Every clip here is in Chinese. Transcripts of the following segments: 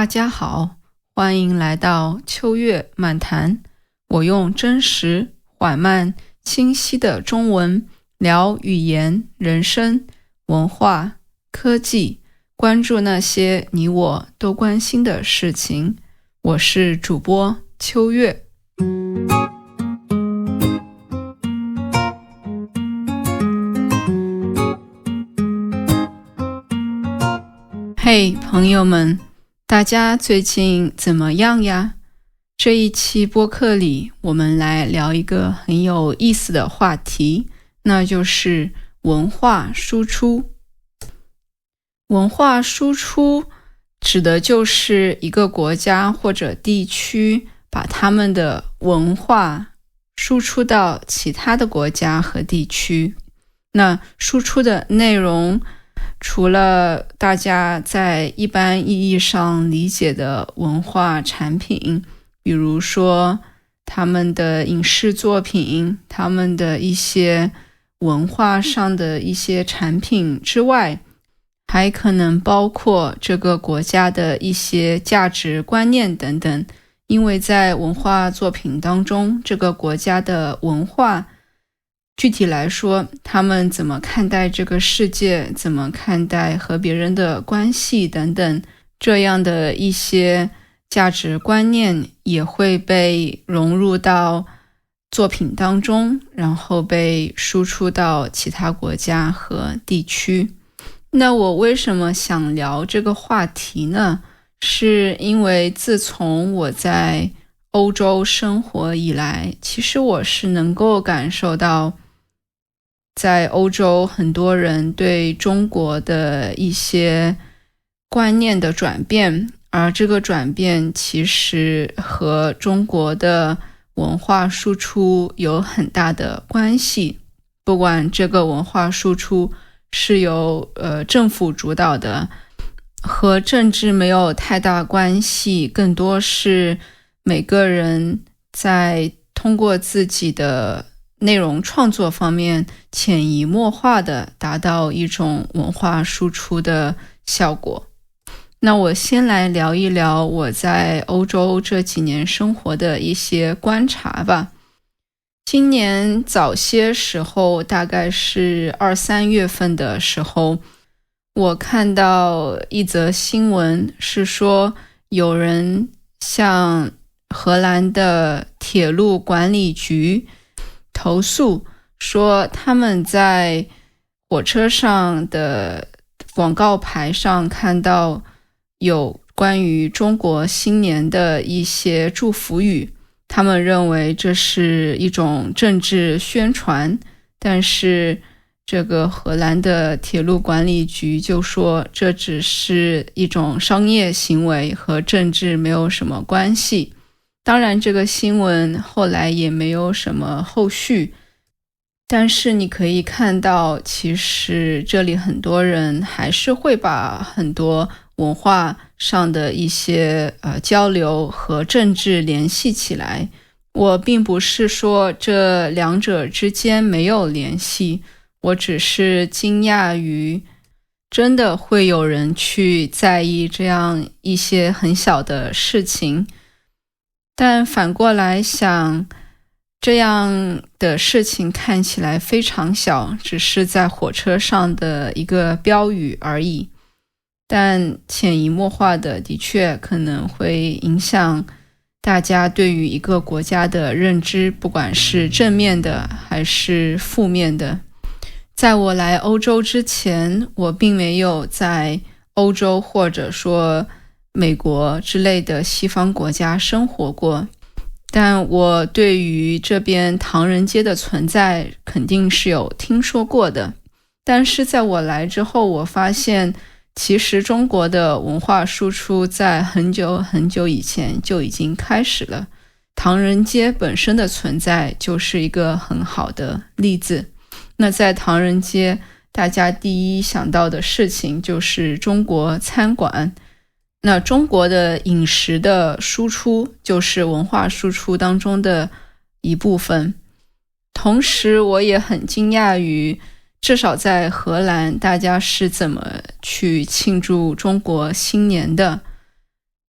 大家好，欢迎来到秋月漫谈。我用真实、缓慢、清晰的中文聊语言、人生、文化、科技，关注那些你我都关心的事情。我是主播秋月。嘿，朋友们，大家最近怎么样呀？这一期播客里，我们来聊一个很有意思的话题，那就是文化输出。文化输出指的就是一个国家或者地区把他们的文化输出到其他的国家和地区。那输出的内容除了大家在一般意义上理解的文化产品，比如说他们的影视作品，他们的一些文化上的一些产品之外，还可能包括这个国家的一些价值观念等等。因为在文化作品当中，这个国家的文化具体来说，他们怎么看待这个世界，怎么看待和别人的关系等等，这样的一些价值观念也会被融入到作品当中，然后被输出到其他国家和地区。那我为什么想聊这个话题呢？是因为自从我在欧洲生活以来，其实我是能够感受到在欧洲很多人对中国的一些观念的转变，而这个转变其实和中国的文化输出有很大的关系。不管这个文化输出是由政府主导的，和政治没有太大关系，更多是每个人在通过自己的内容创作方面潜移默化的达到一种文化输出的效果。那我先来聊一聊我在欧洲这几年生活的一些观察吧。今年早些时候，大概是2、3月份的时候，我看到一则新闻，是说有人向荷兰的铁路管理局投诉，说他们在火车上的广告牌上看到有关于中国新年的一些祝福语，他们认为这是一种政治宣传，但是这个荷兰的铁路管理局就说这只是一种商业行为，和政治没有什么关系。当然这个新闻后来也没有什么后续，但是你可以看到其实这里很多人还是会把很多文化上的一些交流和政治联系起来。我并不是说这两者之间没有联系，我只是惊讶于真的会有人去在意这样一些很小的事情。但反过来想，这样的事情看起来非常小，只是在火车上的一个标语而已，但潜移默化的确可能会影响大家对于一个国家的认知，不管是正面的还是负面的。在我来欧洲之前，我并没有在欧洲或者说美国之类的西方国家生活过，但我对于这边唐人街的存在肯定是有听说过的。但是在我来之后，我发现其实中国的文化输出在很久很久以前就已经开始了，唐人街本身的存在就是一个很好的例子。那在唐人街，大家第一想到的事情就是中国餐馆，那中国的饮食的输出就是文化输出当中的一部分。同时我也很惊讶于至少在荷兰大家是怎么去庆祝中国新年的。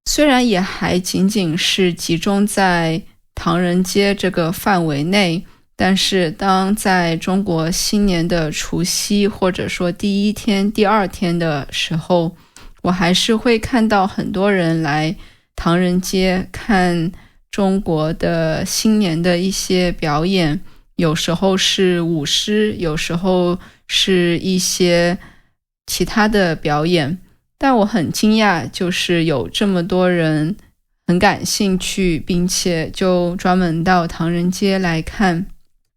虽然也还仅仅是集中在唐人街这个范围内，但是当在中国新年的除夕或者说第一天、第二天的时候，我还是会看到很多人来唐人街看中国的新年的一些表演，有时候是舞狮，有时候是一些其他的表演。但我很惊讶，就是有这么多人很感兴趣，并且就专门到唐人街来看。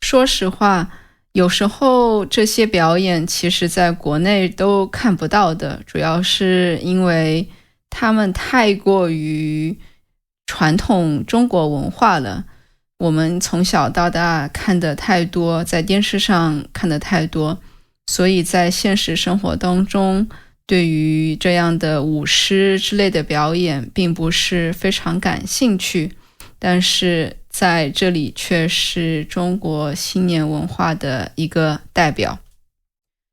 说实话，有时候这些表演其实在国内都看不到的，主要是因为他们太过于传统中国文化了。我们从小到大看的太多，在电视上看的太多，所以在现实生活当中，对于这样的舞狮之类的表演并不是非常感兴趣，但是在这里却是中国新年文化的一个代表。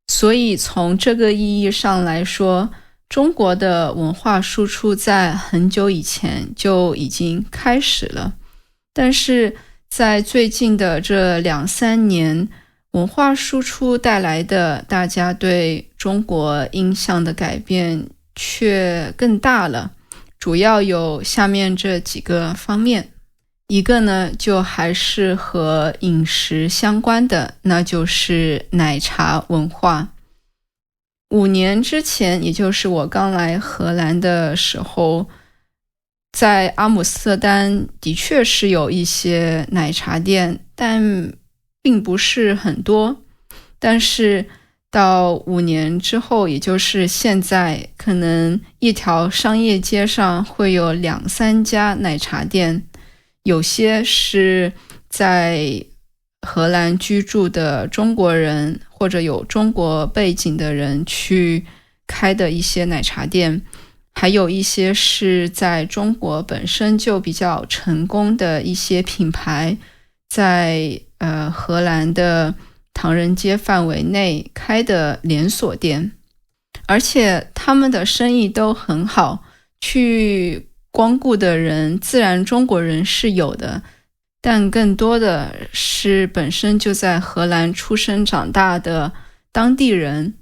所以从这个意义上来说，中国的文化输出在很久以前就已经开始了，但是在最近的这2-3年，文化输出带来的大家对中国印象的改变却更大了，主要有下面这几个方面。一个呢，就还是和饮食相关的，那就是奶茶文化。5年之前，也就是我刚来荷兰的时候，在阿姆斯特丹的确是有一些奶茶店，但并不是很多。但是到5年之后，也就是现在，可能一条商业街上会有2-3家奶茶店，有些是在荷兰居住的中国人或者有中国背景的人去开的一些奶茶店，还有一些是在中国本身就比较成功的一些品牌，在荷兰的唐人街范围内开的连锁店，而且他们的生意都很好，去光顾的人自然中国人是有的，但更多的是本身就在荷兰出生长大的当地人。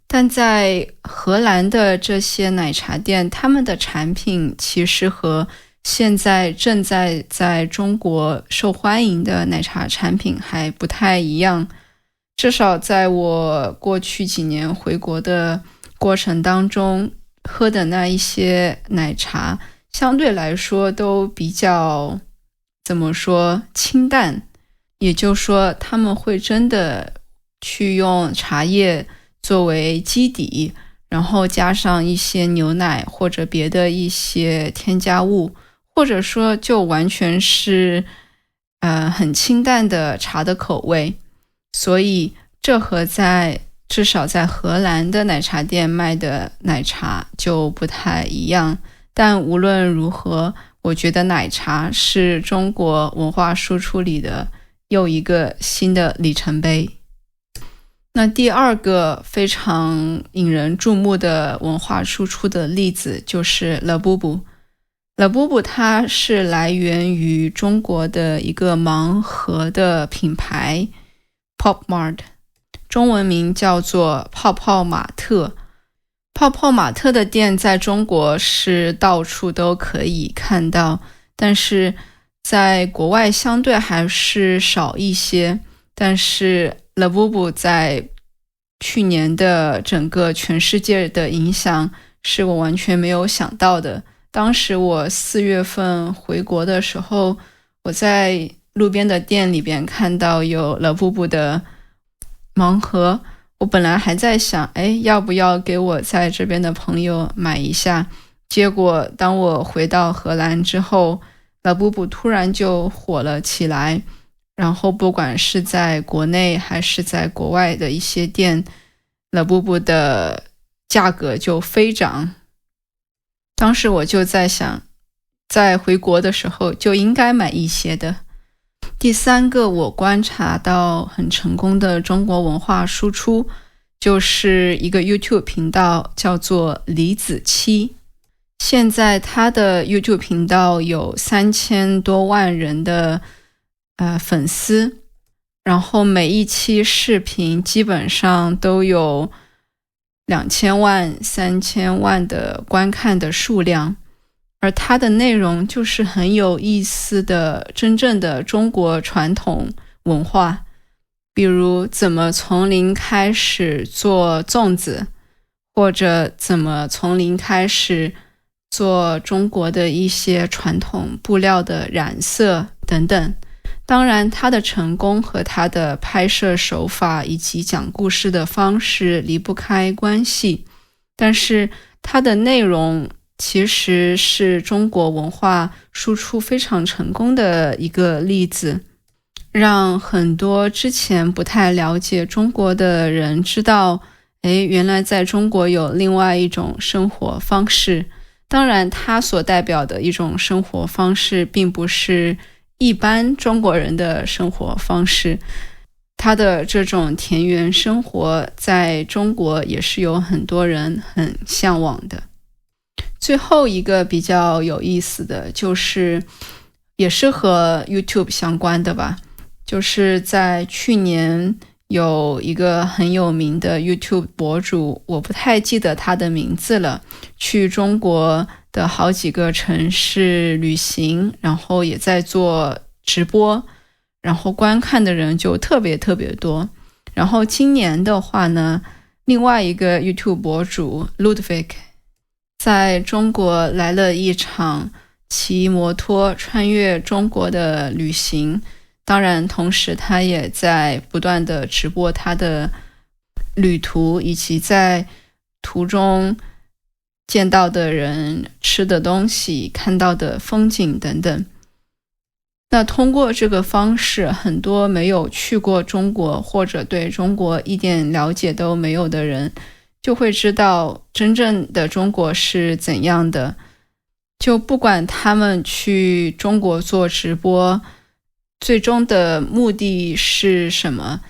但在荷兰的这些奶茶店，他们的产品其实和现在正在中国受欢迎的奶茶产品还不太一样。至少在我过去几年回国的过程当中，喝的那一些奶茶相对来说都比较怎么说清淡，也就是说他们会真的去用茶叶作为基底，然后加上一些牛奶或者别的一些添加物，或者说就完全是很清淡的茶的口味。所以这和至少在荷兰的奶茶店卖的奶茶就不太一样。但无论如何，我觉得奶茶是中国文化输出里的又一个新的里程碑。那第二个非常引人注目的文化输出的例子就是 Labubu。Labubu 它是来源于中国的一个盲盒的品牌 Pop Mart， 中文名叫做泡泡玛特。泡泡玛特的店在中国是到处都可以看到，但是在国外相对还是少一些。但是 Labubu 在去年的整个全世界的影响是我完全没有想到的。当时我4月份回国的时候，我在路边的店里边看到有 Labubu 的盲盒，我本来还在想要不要给我在这边的朋友买一下。结果当我回到荷兰之后， Labubu 突然就火了起来，然后不管是在国内还是在国外的一些店， Labubu 的价格就飞涨。当时我就在想，在回国的时候就应该买一些的。第三个我观察到很成功的中国文化输出，就是一个 YouTube 频道叫做李子柒。现在他的 YouTube 频道有3000多万人的粉丝，然后每一期视频基本上都有2000万、3000万的观看的数量，而它的内容就是很有意思的真正的中国传统文化，比如怎么从零开始做粽子，或者怎么从零开始做中国的一些传统布料的染色等等。当然他的成功和他的拍摄手法以及讲故事的方式离不开关系，但是他的内容其实是中国文化输出非常成功的一个例子，让很多之前不太了解中国的人知道，原来在中国有另外一种生活方式。当然他所代表的一种生活方式并不是一般中国人的生活方式，他的这种田园生活在中国也是有很多人很向往的。最后一个比较有意思的就是也是和 YouTube 相关的吧，就是在去年有一个很有名的 YouTube 博主，我不太记得他的名字了，去中国的好几个城市旅行，然后也在做直播，然后观看的人就特别多。然后今年的话呢，另外一个 YouTube 博主 Ludwig 在中国来了一场骑摩托穿越中国的旅行，当然同时他也在不断的直播他的旅途，以及在途中见到的人、吃的东西、看到的风景等等。那通过这个方式，很多没有去过中国或者对中国一点了解都没有的人就会知道真正的中国是怎样的。就不管他们去中国做直播最终的目的是什么，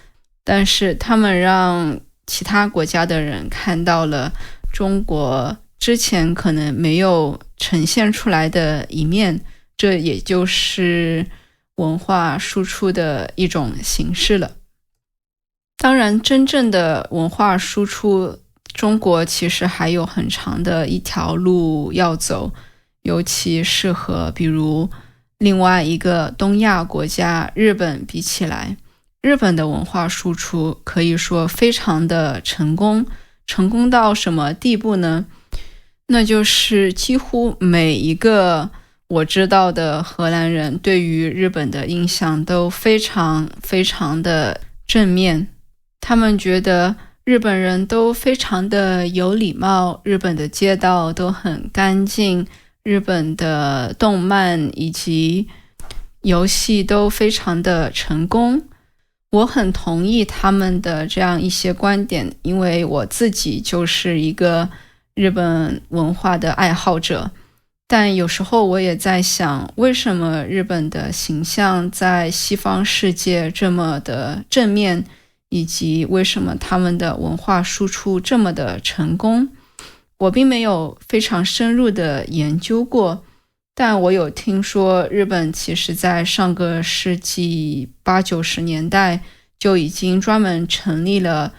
但是他们让其他国家的人看到了中国之前可能没有呈现出来的一面，这也就是文化输出的一种形式了。当然真正的文化输出，中国其实还有很长的一条路要走，尤其是和比如另外一个东亚国家日本比起来，日本的文化输出可以说非常的成功到什么地步呢？那就是几乎每一个我知道的荷兰人对于日本的印象都非常的正面，他们觉得日本人都非常的有礼貌，日本的街道都很干净，日本的动漫以及游戏都非常的成功。我很同意他们的这样一些观点，因为我自己就是一个日本文化的爱好者。但有时候我也在想，为什么日本的形象在西方世界这么的正面，以及为什么他们的文化输出这么的成功？我并没有非常深入的研究过，但我有听说日本其实在上个世纪80、90年代就已经专门成立了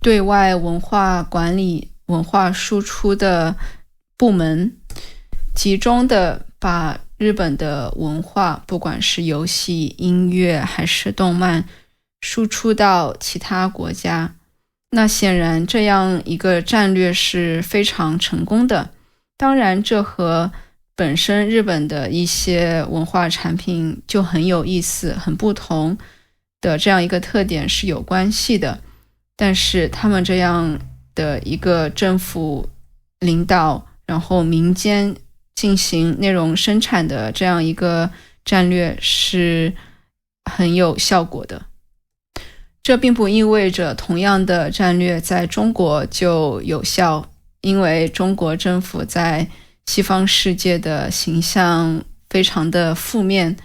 对外文化管理、文化输出的部门，集中的把日本的文化，不管是游戏、音乐还是动漫，输出到其他国家。那显然这样一个战略是非常成功的。当然这和本身日本的一些文化产品就很有意思、很不同的这样一个特点是有关系的。但是他们这样的一个政府领导，然后民间进行内容生产的这样一个战略是很有效果的。这并不意味着同样的战略在中国就有效，因为中国政府在西方世界的形象非常的负面，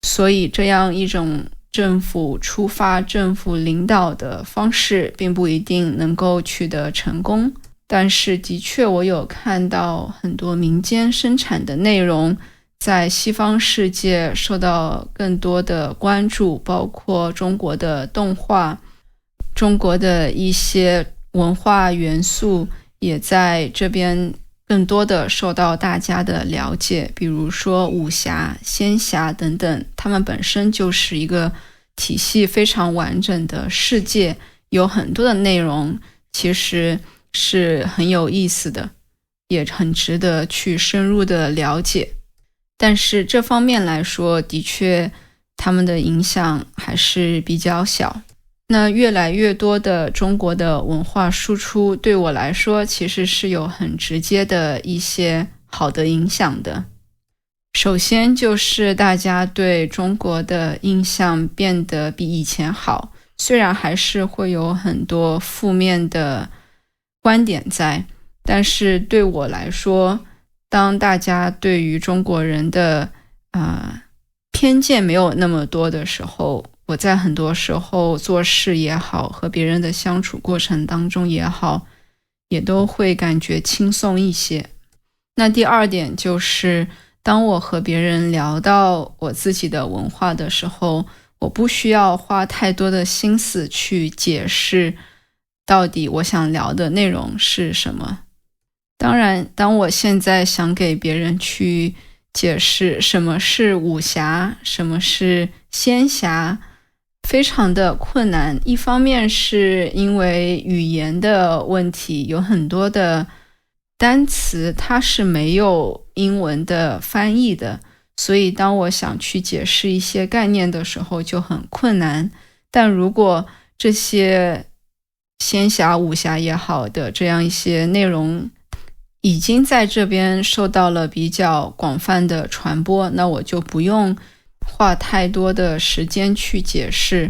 所以这样一种政府出发、政府领导的方式并不一定能够取得成功。但是的确我有看到很多民间生产的内容在西方世界受到更多的关注，包括中国的动画，中国的一些文化元素也在这边更多的受到大家的了解，比如说武侠、仙侠等等，它们本身就是一个体系非常完整的世界，有很多的内容其实是很有意思的，也很值得去深入的了解。但是这方面来说，的确他们的影响还是比较小。那越来越多的中国的文化输出对我来说其实是有很直接的一些好的影响的。首先就是大家对中国的印象变得比以前好，虽然还是会有很多负面的观点在，但是对我来说，当大家对于中国人的偏见没有那么多的时候，我在很多时候做事也好，和别人的相处过程当中也好，也都会感觉轻松一些。那第二点就是，当我和别人聊到我自己的文化的时候，我不需要花太多的心思去解释到底我想聊的内容是什么。当然，当我现在想给别人去解释什么是武侠，什么是仙侠，非常的困难。一方面是因为语言的问题，有很多的单词它是没有英文的翻译的，所以当我想去解释一些概念的时候就很困难。但如果这些仙侠武侠也好的这样一些内容已经在这边受到了比较广泛的传播，那我就不用花太多的时间去解释。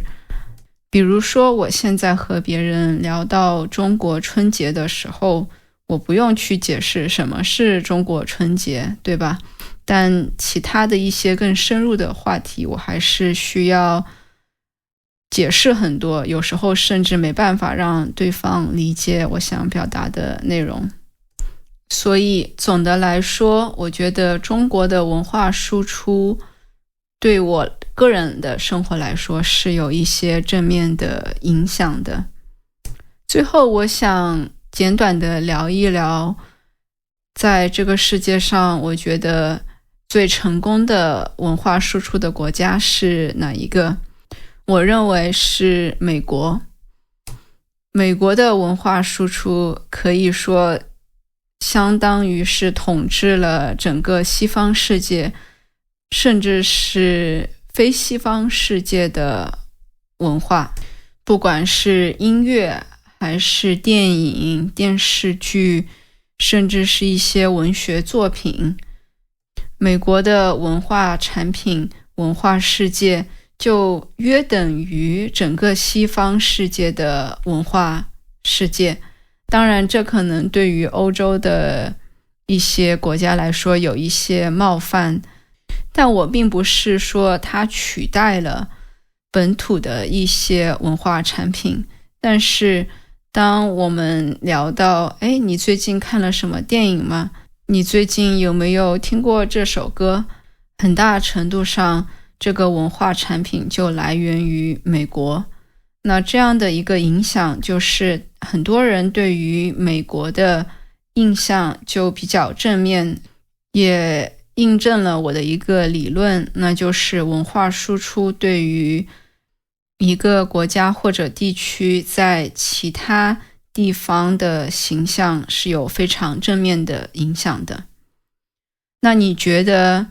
比如说我现在和别人聊到中国春节的时候，我不用去解释什么是中国春节，对吧？但其他的一些更深入的话题，我还是需要解释很多，有时候甚至没办法让对方理解我想表达的内容。所以总的来说，我觉得中国的文化输出对我个人的生活来说是有一些正面的影响的。最后我想简短的聊一聊，在这个世界上我觉得最成功的文化输出的国家是哪一个？我认为是美国。美国的文化输出可以说相当于是统治了整个西方世界，甚至是非西方世界的文化，不管是音乐还是电影、电视剧，甚至是一些文学作品，美国的文化产品、文化世界就约等于整个西方世界的文化世界。当然这可能对于欧洲的一些国家来说有一些冒犯，但我并不是说它取代了本土的一些文化产品。但是当我们聊到你最近看了什么电影吗？你最近有没有听过这首歌？很大程度上这个文化产品就来源于美国。那这样的一个影响就是很多人对于美国的印象就比较正面，也印证了我的一个理论，那就是文化输出对于一个国家或者地区在其他地方的形象是有非常正面的影响的。那你觉得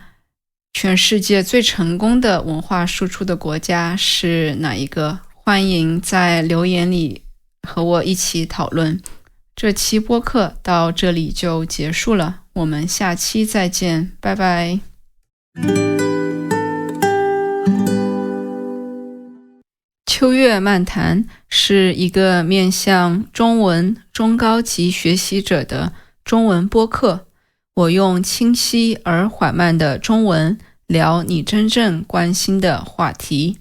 全世界最成功的文化输出的国家是哪一个？欢迎在留言里和我一起讨论。这期播客到这里就结束了，我们下期再见，拜拜。秋月漫谈是一个面向中文中高级学习者的中文播客，我用清晰而缓慢的中文聊你真正关心的话题。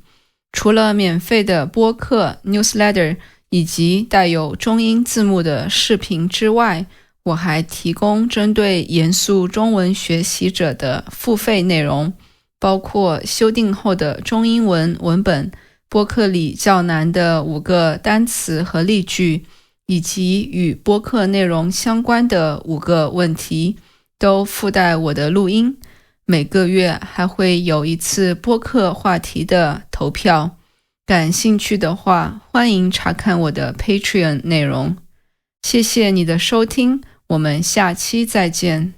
除了免费的播客 newsletter，以及带有中英字幕的视频之外，我还提供针对严肃中文学习者的付费内容，包括修订后的中英文文本、播客里较难的5个单词和例句，以及与播客内容相关的5个问题，都附带我的录音。每个月还会有一次播客话题的投票。感兴趣的话，欢迎查看我的 Patreon 内容。谢谢你的收听，我们下期再见。